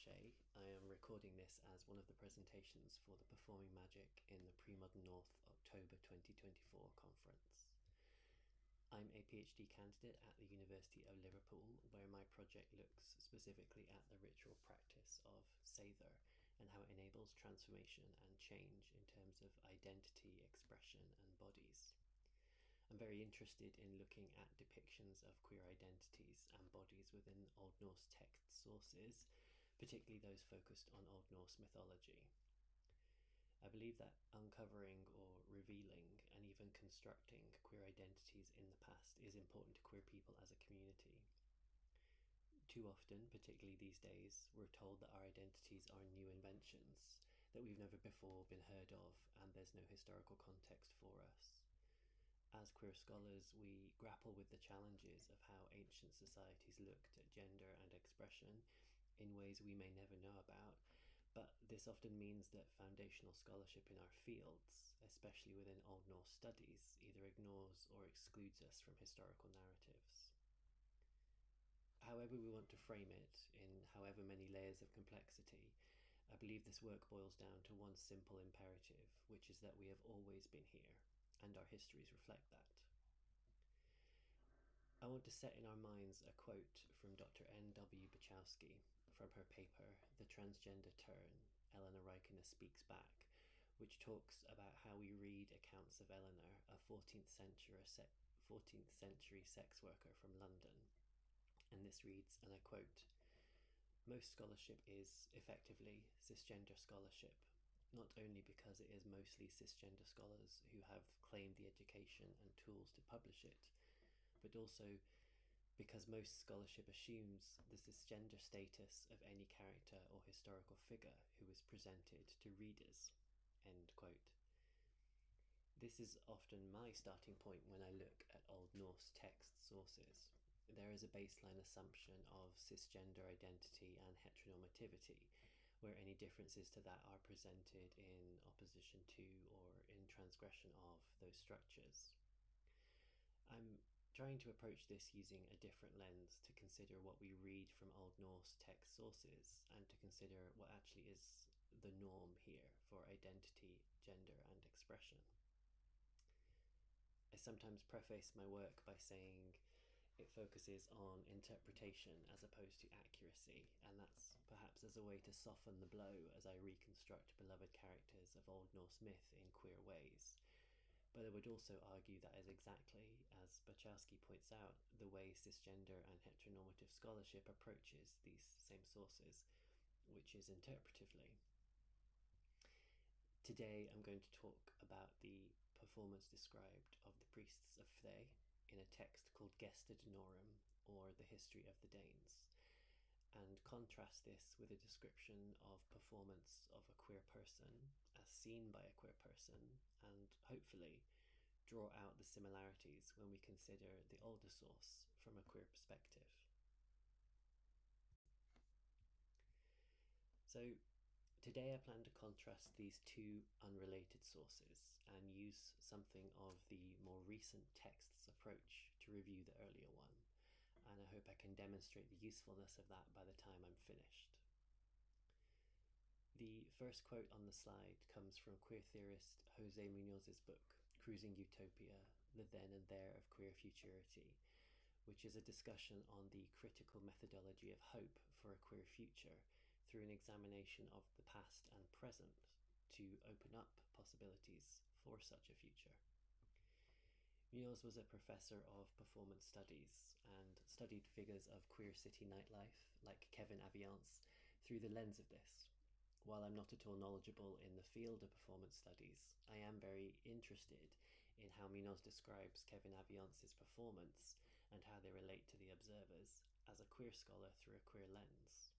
Ségdae. I am recording this as one of the presentations for the Performing Magic in the Pre-Modern North October 2024 conference. I'm a PhD candidate at the University of Liverpool, where my project looks specifically at the ritual practice of Ségdae and how it enables transformation and change in terms of identity, expression, and bodies. I'm very interested in looking at depictions of queer identities and bodies within Old Norse text sources, particularly those focused on Old Norse mythology. I believe that uncovering or revealing and even constructing queer identities in the past is important to queer people as a community. Too often, particularly these days, we're told that our identities are new inventions, that we've never before been heard of, and there's no historical context for us. As queer scholars, we grapple with the challenges of how ancient societies looked at gender and expression in ways we may never know about, but this often means that foundational scholarship in our fields, especially within Old Norse studies, either ignores or excludes us from historical narratives. However we want to frame it, in however many layers of complexity, I believe this work boils down to one simple imperative, which is that we have always been here, and our histories reflect that. I want to set in our minds a quote from Dr. N.W. Bachowski from her paper, The Transgender Turn, Eleanor Rykina Speaks Back, which talks about how we read accounts of Eleanor, a 14th century sex worker from London. And this reads, and I quote, "Most scholarship is, effectively, cisgender scholarship, not only because it is mostly cisgender scholars who have claimed the education and tools to publish it, but also because most scholarship assumes the cisgender status of any character or historical figure who is presented to readers." End quote. This is often my starting point when I look at Old Norse text sources. There is a baseline assumption of cisgender identity and heteronormativity, where any differences to that are presented in opposition to or in transgression of those structures. I'm trying to approach this using a different lens to consider what we read from Old Norse text sources and to consider what actually is the norm here for identity, gender, and expression. I sometimes preface my work by saying it focuses on interpretation as opposed to accuracy, and that's perhaps as a way to soften the blow as I reconstruct beloved characters of Old Norse myth in queer ways. But I would also argue that is exactly, as Bachowski points out, the way cisgender and heteronormative scholarship approaches these same sources, which is interpretively. Today I'm going to talk about the performance described of the priests of gdae in a text called gdae, or The History of the Danes, and contrast this with a description of performance of a queer person as seen by a queer person, and hopefully draw out the similarities when we consider the older source from a queer perspective. So today I plan to contrast these two unrelated sources and use something of the more recent text's approach to review the earlier one, and I hope I can demonstrate the usefulness of that by the time I'm finished. The first quote on the slide comes from queer theorist Jose Munoz's book, Cruising Utopia, The Then and There of Queer Futurity, which is a discussion on the critical methodology of hope for a queer future through an examination of the past and present to open up possibilities for such a future. Munoz was a professor of performance studies and studied figures of queer city nightlife like Kevin Aviance through the lens of this. While I'm not at all knowledgeable in the field of performance studies, I am very interested in how Munoz describes Kevin Aviance's performance and how they relate to the observers as a queer scholar through a queer lens.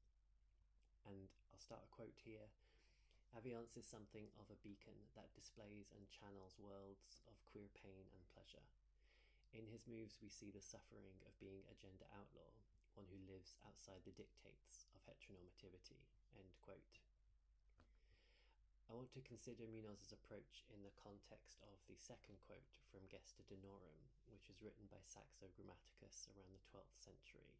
And I'll start a quote here. Aviance is something of a beacon that displays and channels worlds of queer pain and pleasure. In his moves we see the suffering of being a gender outlaw, one who lives outside the dictates of heteronormativity. End quote. I want to consider Munoz's approach in the context of the second quote from Gesta Danorum, which was written by Saxo Grammaticus around the 12th century,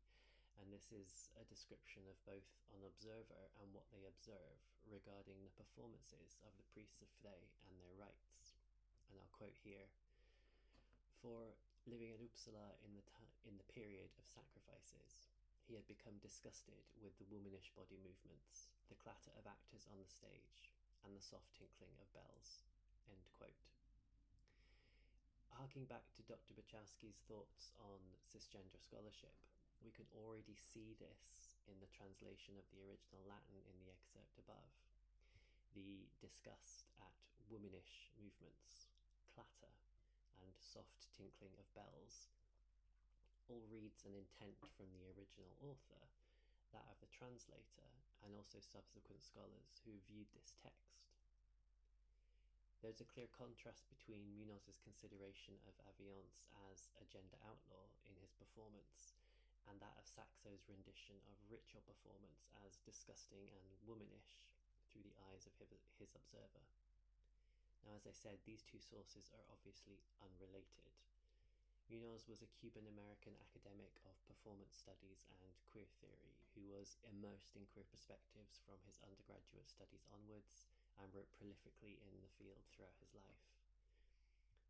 and this is a description of both an observer and what they observe regarding the performances of the priests of gdae and their rites. And I'll quote here: "For living at Uppsala in the period of sacrifices, he had become disgusted with the womanish body movements, the clatter of actors on the stage, and the soft tinkling of bells." End quote. Harking back to Dr. Bachowski's thoughts on cisgender scholarship, we can already see this in the translation of the original Latin in the excerpt above. The disgust at womanish movements, clatter, and soft tinkling of bells all reads an intent from the original author, that of the translator, and also subsequent scholars who viewed this text. There's a clear contrast between Munoz's consideration of Aviance as a gender outlaw in his performance and that of Saxo's rendition of ritual performance as disgusting and womanish through the eyes of his observer. Now, as I said, these two sources are obviously unrelated. Munoz was a Cuban-American academic of performance studies and queer theory who was immersed in queer perspectives from his undergraduate studies onwards and wrote prolifically in the field throughout his life.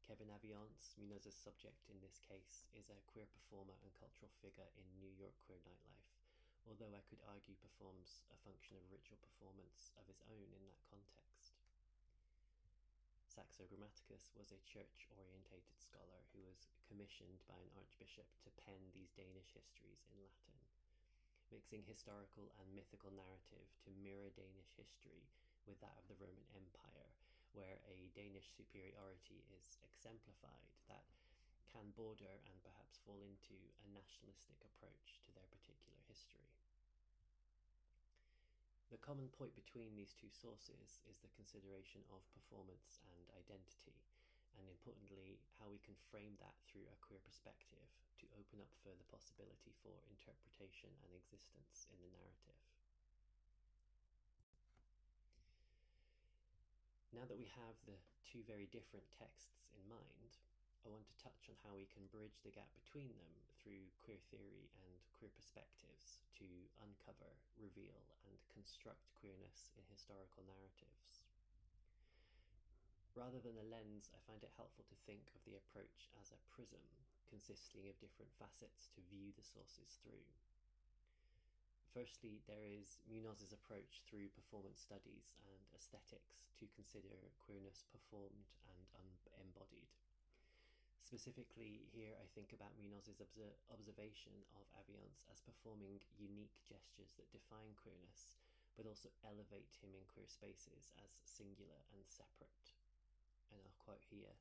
Kevin Aviance, Munoz's subject in this case, is a queer performer and cultural figure in New York queer nightlife, although I could argue performs a function of ritual performance of his own in that context. Saxo Grammaticus was a church-orientated scholar who was commissioned by an archbishop to pen these Danish histories in Latin, mixing historical and mythical narrative to mirror Danish history with that of the Roman Empire, where a Danish superiority is exemplified that can border and perhaps fall into a nationalistic approach to their particular history. The common point between these two sources is the consideration of performance and identity, and importantly, how we can frame that through a queer perspective to open up further possibility for interpretation and existence in the narrative. Now that we have the two very different texts in mind, I want to touch on how we can bridge the gap between them through queer theory and queer perspectives to uncover, reveal, and construct queerness in historical narratives. Rather than a lens, I find it helpful to think of the approach as a prism, consisting of different facets to view the sources through. Firstly, there is Munoz's approach through performance studies and aesthetics to consider queerness performed and embodied. Specifically, here I think about Munoz's observation of Aviance as performing unique gestures that define queerness, but also elevate him in queer spaces as singular and separate. And I'll quote here: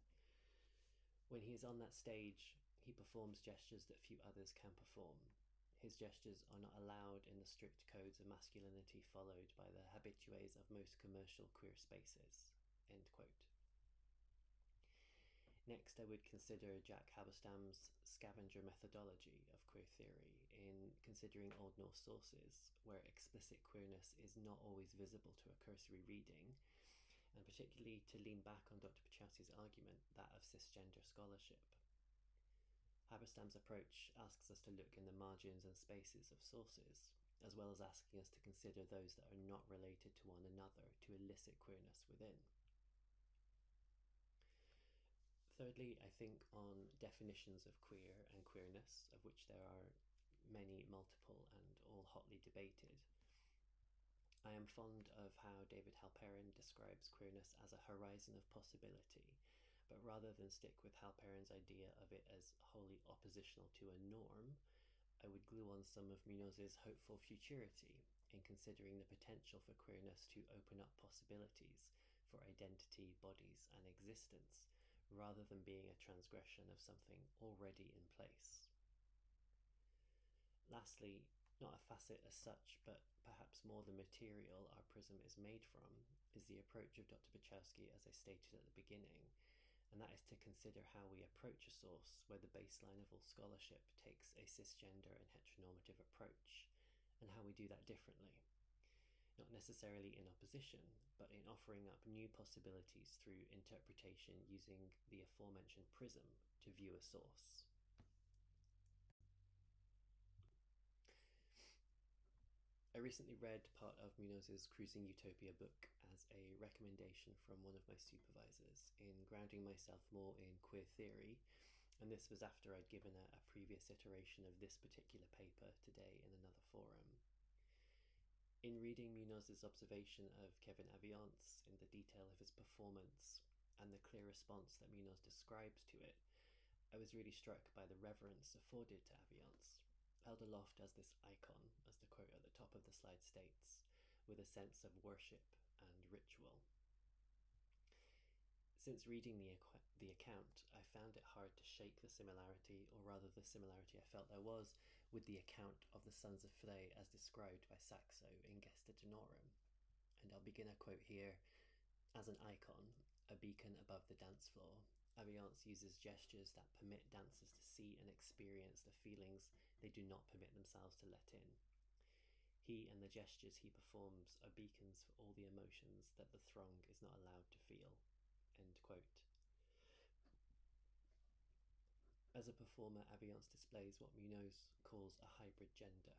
"When he is on that stage, he performs gestures that few others can perform. His gestures are not allowed in the strict codes of masculinity followed by the habitués of most commercial queer spaces." End quote. Next, I would consider Jack Haberstam's scavenger methodology of queer theory in considering Old Norse sources, where explicit queerness is not always visible to a cursory reading, and particularly to lean back on Dr. Bachowski's argument, that of cisgender scholarship. Haberstam's approach asks us to look in the margins and spaces of sources, as well as asking us to consider those that are not related to one another to elicit queerness within. Thirdly, I think on definitions of queer and queerness, of which there are many, multiple, and all hotly debated. I am fond of how David Halperin describes queerness as a horizon of possibility, but rather than stick with Halperin's idea of it as wholly oppositional to a norm, I would glue on some of Munoz's hopeful futurity in considering the potential for queerness to open up possibilities for identity, bodies, and existence, rather than being a transgression of something already in place. Lastly, not a facet as such, but perhaps more the material our prism is made from, is the approach of Dr. Bachowski, as I stated at the beginning, and that is to consider how we approach a source where the baseline of all scholarship takes a cisgender and heteronormative approach, and how we do that differently. Not necessarily in opposition, but in offering up new possibilities through interpretation using the aforementioned prism to view a source. recently read part of Munoz's Cruising Utopia book as a recommendation from one of my supervisors in grounding myself more in queer theory, and this was after I'd given a previous iteration of this particular paper today in another forum. In reading Munoz's observation of Kevin Aviance in the detail of his performance and the clear response that Munoz describes to it, I was really struck by the reverence afforded to Aviance, held aloft as this icon, as the quote at the top of the slide states, with a sense of worship and ritual. Since reading the account, I found it hard to shake the similarity, or rather the similarity I felt there was, with the account of the sons of Ségdae as described by Saxo in Gesta Danorum. And I'll begin a quote here. As an icon, a beacon above the dance floor, Aviance uses gestures that permit dancers to see and experience the feelings they do not permit themselves to let in. He and the gestures he performs are beacons for all the emotions that the throng is not allowed to feel. End quote. As a performer, Aviance displays what Munoz calls a hybrid gender,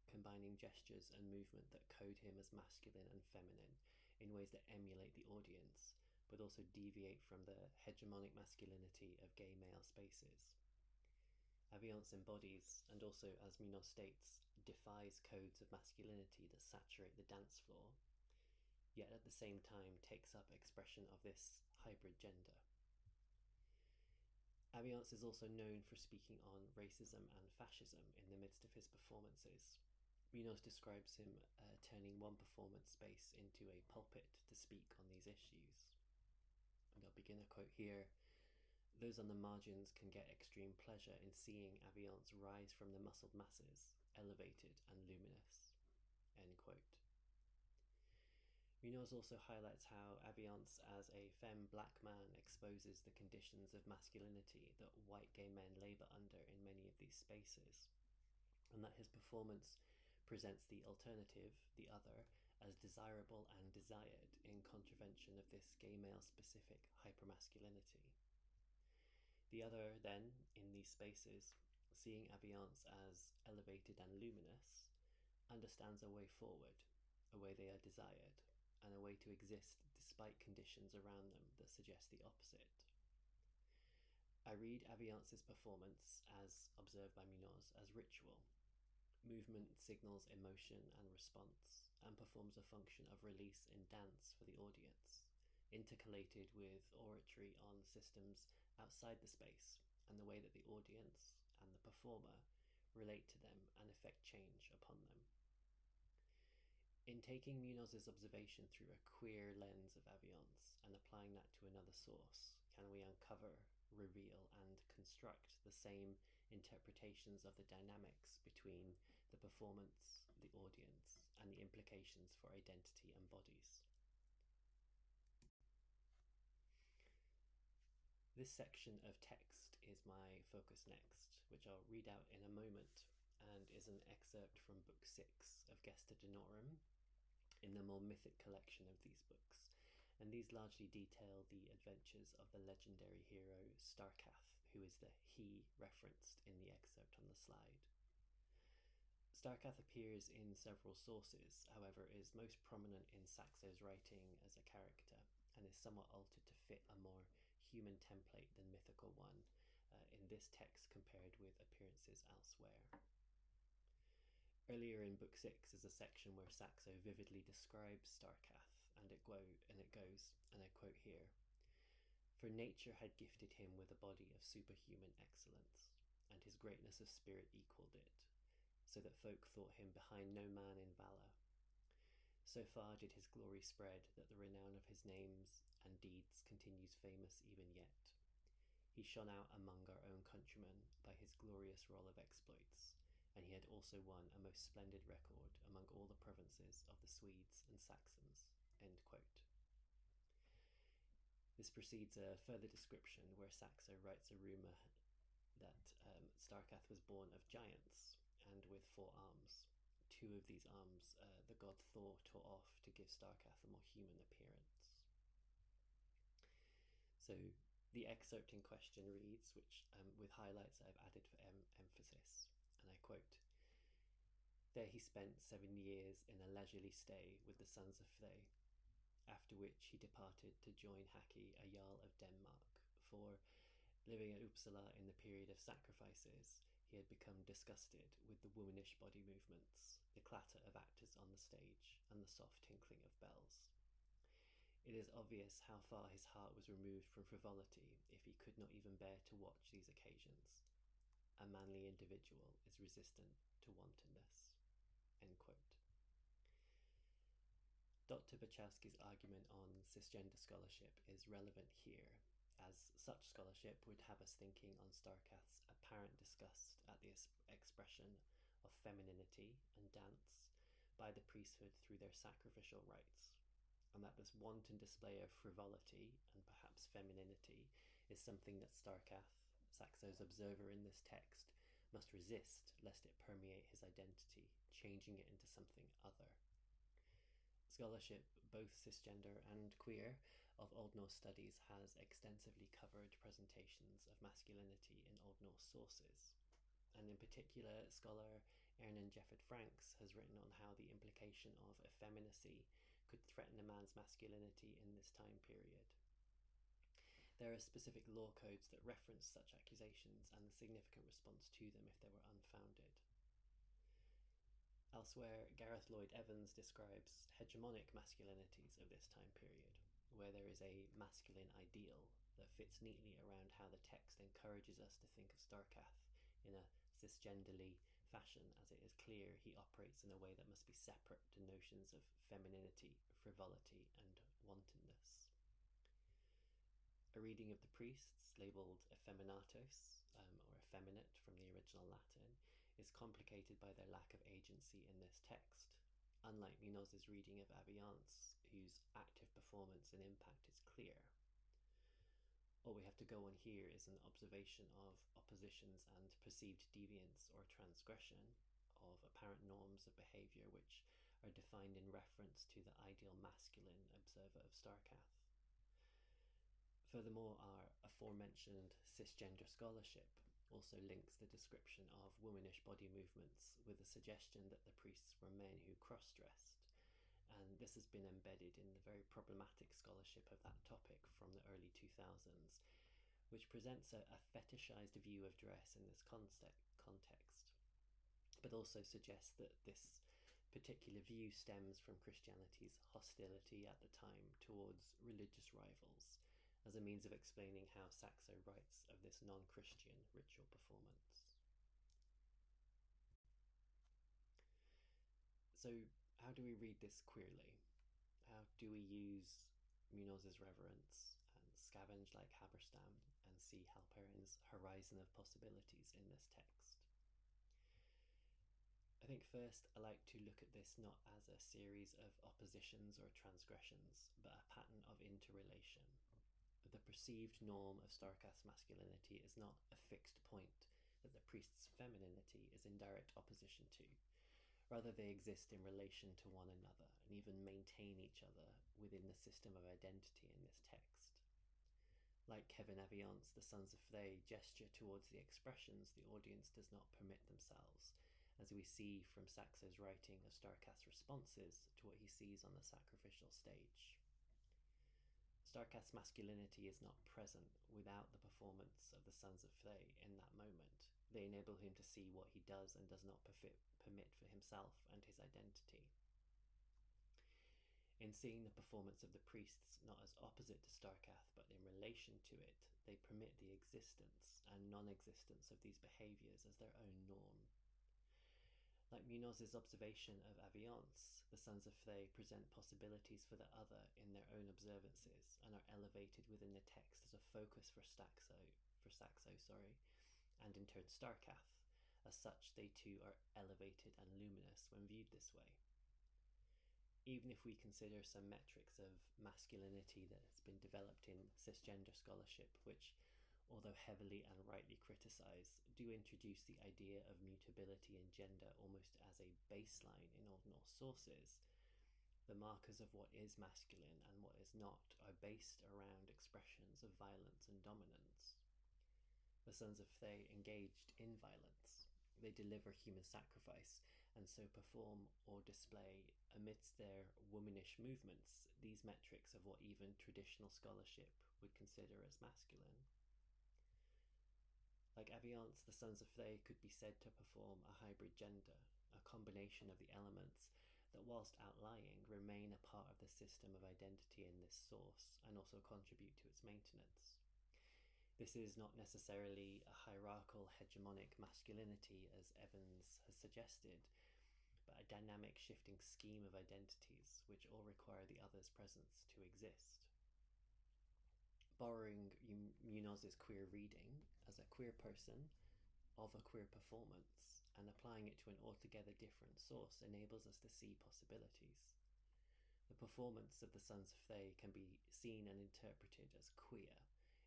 combining gestures and movement that code him as masculine and feminine in ways that emulate the audience, but also deviate from the hegemonic masculinity of gay male spaces. Aviance embodies, and also, as Munoz states, defies codes of masculinity that saturate the dance floor, yet at the same time takes up expression of this hybrid gender. Aviance is also known for speaking on racism and fascism in the midst of his performances. Munoz describes him turning one performance space into a pulpit to speak on these issues. And I'll begin a quote here. Those on the margins can get extreme pleasure in seeing Aviance rise from the muscled masses, elevated and luminous. End quote. Munoz also highlights how Aviance as a femme black man exposes the conditions of masculinity that white gay men labour under in many of these spaces, and that his performance presents the alternative, the other, as desirable and desired in contravention of this gay male specific hypermasculinity. The other then, in these spaces, seeing Aviance as elevated and luminous, understands a way forward, a way they are desired, and a way to exist despite conditions around them that suggest the opposite. I read Aviance's performance, as observed by Munoz, as ritual. Movement signals emotion and response, and performs a function of release in dance for the audience, intercalated with oratory on systems outside the space, and the way that the audience and the performer relate to them and effect change upon them. In taking Munoz's observation through a queer lens of Aviance and applying that to another source, can we uncover, reveal, and construct the same interpretations of the dynamics between the performance, the audience, and the implications for identity and bodies? This section of text is my focus next, which I'll read out in a moment, and is an excerpt from Book 6 of Gesta Danorum, in the more mythic collection of these books, and these largely detail the adventures of the legendary hero Starkath, who is the he referenced in the excerpt on the slide. Starkath appears in several sources, however is most prominent in Saxo's writing as a character, and is somewhat altered to fit a more human template than mythical one in this text compared with appearances elsewhere. Earlier in Book 6 is a section where Saxo vividly describes Starkath, and it goes, and I quote here, "For nature had gifted him with a body of superhuman excellence, and his greatness of spirit equalled it, so that folk thought him behind no man in valour. So far did his glory spread that the renown of his names and deeds continues famous even yet. He shone out among our own countrymen by his glorious roll of exploits, and he had also won a most splendid record among all the provinces of the Swedes and Saxons." End quote. This precedes a further description where Saxo writes a rumour that Starkath was born of giants and with 4 arms. 2 of these arms the god Thor tore off to give Starkath a more human appearance. So the excerpt in question reads, which with highlights I've added for emphasis, and I quote, There he spent 7 years in a leisurely stay with the sons of gdae, after which he departed to join Haki, a Jarl of Denmark, for, living at Uppsala in the period of sacrifices, he had become disgusted with the womanish body movements, the clatter of actors on the stage, and the soft tinkling of bells. It is obvious how far his heart was removed from frivolity if he could not even bear to watch these occasions. A manly individual is resistant to wantonness. End quote. Dr. Bachowski's argument on cisgender scholarship is relevant here, as such scholarship would have us thinking on Starkath's apparent disgust at the expression of femininity and dance by the priesthood through their sacrificial rites, and that this wanton display of frivolity and perhaps femininity is something that Starkath, Saxo's observer in this text, must resist lest it permeate his identity, changing it into something other. Scholarship, both cisgender and queer, of Old Norse studies has extensively covered presentations of masculinity in Old Norse sources, and in particular, scholar Ernan Jefford Franks has written on how the implication of effeminacy could threaten a man's masculinity in this time period. There are specific law codes that reference such accusations and the significant response to them if they were unfounded. Elsewhere, Gareth Lloyd Evans describes hegemonic masculinities of this time period, where there is a masculine ideal that fits neatly around how the text encourages us to think of Starkath in a cisgenderly fashion, as it is clear he operates in a way that must be separate to notions of femininity, frivolity, and wantonness. A reading of the priests, labelled effeminatos, or effeminate from the original Latin, is complicated by their lack of agency in this text, unlike Munoz's reading of Aviance, whose active performance and impact is clear. All we have to go on here is an observation of oppositions and perceived deviance or transgression of apparent norms of behaviour which are defined in reference to the ideal masculine observer of Starkath. Furthermore, our aforementioned cisgender scholarship also links the description of womanish body movements with the suggestion that the priests were men who cross-dressed, and this has been embedded in the very problematic scholarship of that topic from the early 2000s, which presents a fetishized view of dress in this context, but also suggests that this particular view stems from Christianity's hostility at the time towards religious rivals, as a means of explaining how Saxo writes of this non-Christian ritual performance. So, how do we read this queerly? How do we use Munoz's reverence and scavenge like Haberstam and see Halperin's horizon of possibilities in this text? I think first I like to look at this not as a series of oppositions or transgressions, but a pattern of interrelation. The perceived norm of Starkath's masculinity is not a fixed point that the priest's femininity is in direct opposition to. Rather, they exist in relation to one another and even maintain each other within the system of identity in this text. Like Kevin Aviance, the sons of gdae gesture towards the expressions the audience does not permit themselves, as we see from Saxo's writing of Starkath's responses to what he sees on the sacrificial stage. Starkath's masculinity is not present without the performance of the sons of gdae in that moment. They enable him to see what he does and does not permit for himself and his identity. In seeing the performance of the priests not as opposite to Starkath but in relation to it, they permit the existence and non-existence of these behaviours as their own norm. Like Munoz's observation of Aviance, the sons of gdae present possibilities for the other in their own observances and are elevated within the text as a focus for Saxo, and in turn Starkath. As such, they too are elevated and luminous when viewed this way. Even if we consider some metrics of masculinity that has been developed in cisgender scholarship, which, although heavily and rightly criticised, do introduce the idea of mutability in gender almost as a baseline in Old Norse sources, the markers of what is masculine and what is not are based around expressions of violence and dominance. The sons of gdae engaged in violence. They deliver human sacrifice, and so perform or display amidst their womanish movements these metrics of what even traditional scholarship would consider as masculine. Like Aviance, the sons of Ségdae could be said to perform a hybrid gender, a combination of the elements that, whilst outlying, remain a part of the system of identity in this source and also contribute to its maintenance. This is not necessarily a hierarchical hegemonic masculinity, as Evans has suggested, but a dynamic shifting scheme of identities which all require the other's presence to exist. Borrowing Munoz's queer reading as a queer person of a queer performance and applying it to an altogether different source enables us to see possibilities. The performance of the Sons of Ségdae can be seen and interpreted as queer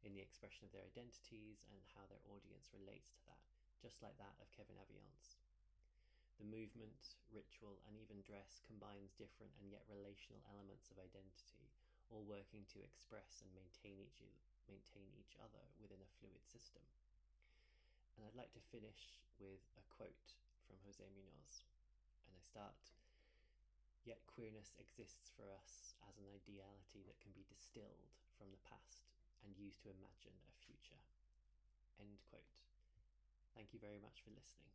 in the expression of their identities and how their audience relates to that, just like that of Kevin Aviance. The movement, ritual, and even dress combines different and yet relational elements of identity, all working to express and maintain each other within a fluid system. And I'd like to finish with a quote from Jose Munoz. And I start, "Yet queerness exists for us as an ideality that can be distilled from the past and used to imagine a future." End quote. Thank you very much for listening.